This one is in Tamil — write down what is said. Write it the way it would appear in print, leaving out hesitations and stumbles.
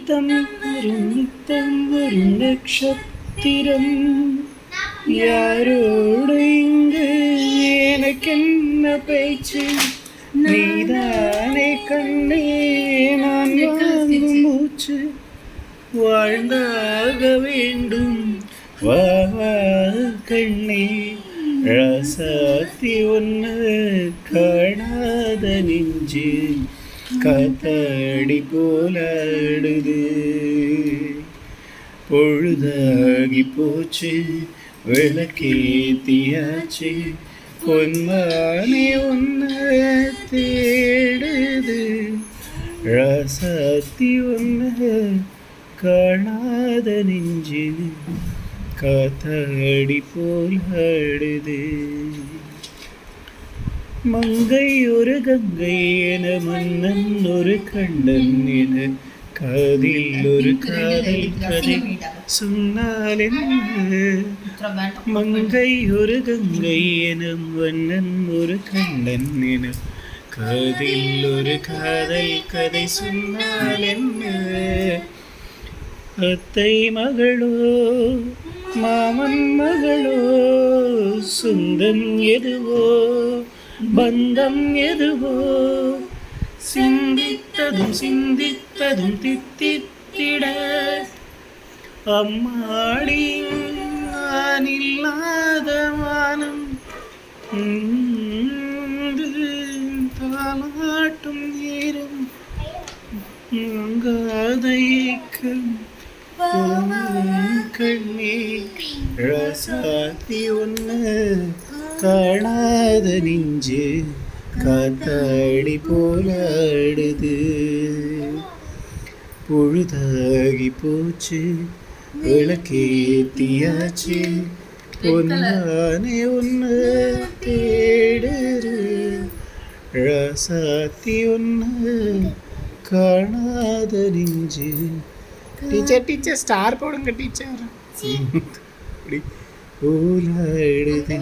நித்தம் ஒரு நட்சத்திரம் யாரோடு இங்கு எனக்கென்ன பேச்சு நீதானே கண்ணே நான் வாங்கும் மூச்சு வாழ்ந்தாக வேண்டும் வா வா கண்ணே ராசாத்தி ஒன்று காணாத நெஞ்சு காத்தாடி போலாடுது பொழுதாகி போச்சு விளக்கேத்தியாச்சு பொன்மானே ஒன்று தேடுது ராசாத்தி ஒன்று காணாத நெஞ்சு காத்தாடி போலாடுது மங்கை ஒரு கங்கை என மன்னன் ஒரு கண்ணன் என காதில் ஒரு காதல் கதை சொன்னால் என்ன மங்கை ஒரு கங்கை என மன்னன் ஒரு கண்ணன் என காதில் ஒரு காதல் கதை சொன்னால் என்ன அத்தை மகளோ மாமன் மகளோ சொந்தம் எதுவோ பந்தம் எதுவோ சிந்தித்ததும் தித்தித்திட அம்மாடி நான் இல்லாத வானம் தாலாட்டும் நேரம் காதைக்கும் கண்ணே ராசாத்தி ஒன்று காணாத நெஞ்சு காத்தாடி போலாடுது பொழுதாகி போச்சு விளக்கேத்தியாச்சு பொன்னானே ஒன்று தேடுது ராசாத்தி ஒன்று காணாத நெஞ்சு டீச்சர் ஸ்டார் போடுங்க டீச்சர் போலாடுது